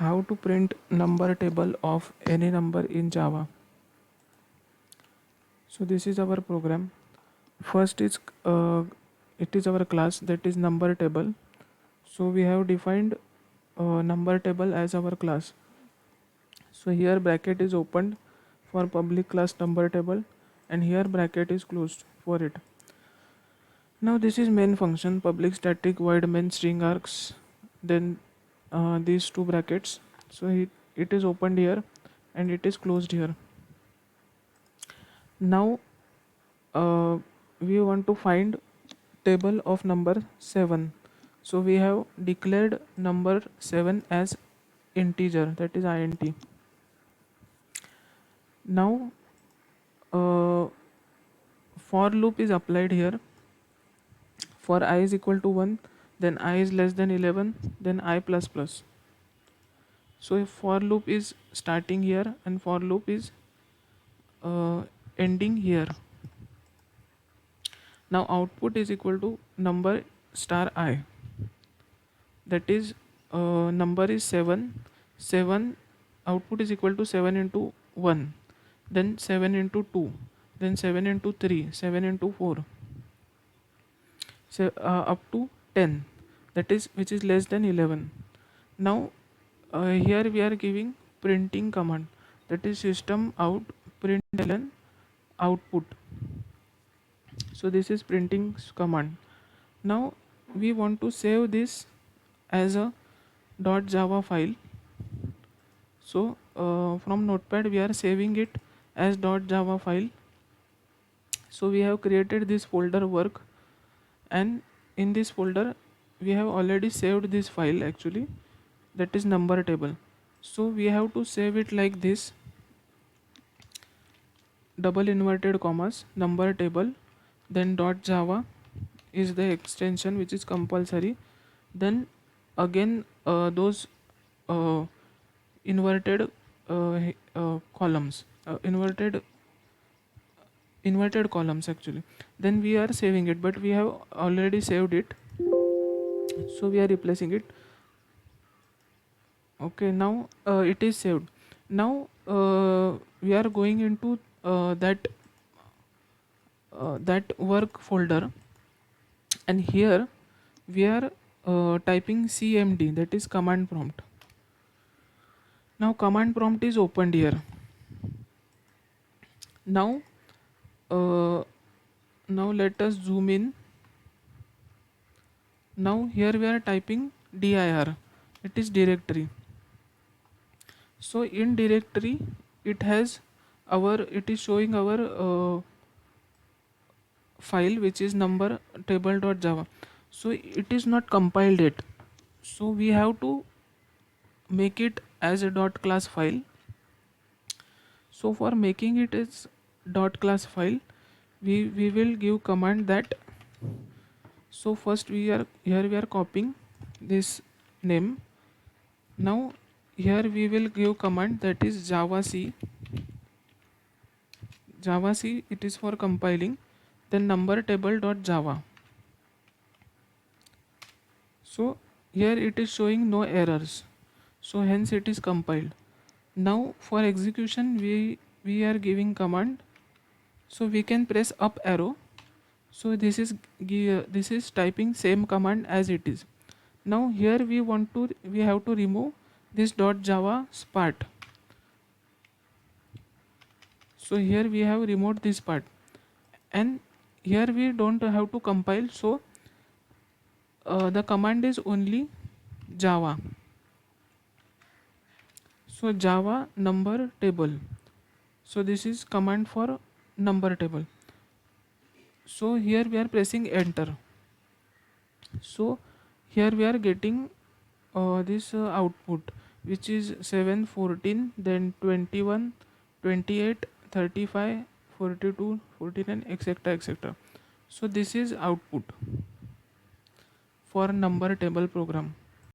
How to print number table of any number in Java. So this is our program. First is it is our class, that is number table. So we have defined number table as our class. So here bracket is opened for public class number table, and here bracket is closed for it. Now this is main function, public static void main string args, then these two brackets. So it is opened here and it is closed here. Now we want to find table of number 7. So we have declared number 7 as integer, that is int. Now for loop is applied here. For I is equal to 1, then I is less than 11, then I plus plus. So if for loop is starting here and for loop is ending here. Now output is equal to number star I, that is number is 7 output is equal to 7 into 1, then 7 into 2, then 7 into 3, 7 into 4, so up to 10, that is which is less than 11. Now here we are giving printing command, that is system out println output. So this is printing command. Now we want to save this as a .java file. So from notepad we are saving it as .java file. So we have created this folder work, and in this folder we have already saved this file actually, that is number table. So we have to save it like this, double inverted commas number table, then .java is the extension which is compulsory, then again those inverted columns, inverted columns actually. Then we are saving it, but we have already saved it, so we are replacing it. Okay, now it is saved. Now we are going into that work folder, and here we are typing cmd, that is command prompt. Now command prompt is opened here. Now now let us zoom in. Now here we are typing dir, it is directory. So in directory it has it is showing our file which is number table.java. So it is not compiled yet, so we have to make it as a .class file. So for making it as .class file, we will give command that. So first we are copying this name. Now here we will give command, that is javac, it is for compiling, then number table.java. So here it is showing no errors, so hence it is compiled. Now for execution we are giving command, so we can press up arrow. So this is typing same command as it is. Now here we have to remove this .java part. So here we have removed this part, and here we don't have to compile, so the command is only java. So java number table, so this is command for number table. So here we are pressing enter. So here we are getting this output, which is 7, 14, then 21, 28, 35, 42, 49, etc, etc. So this is output for number table program.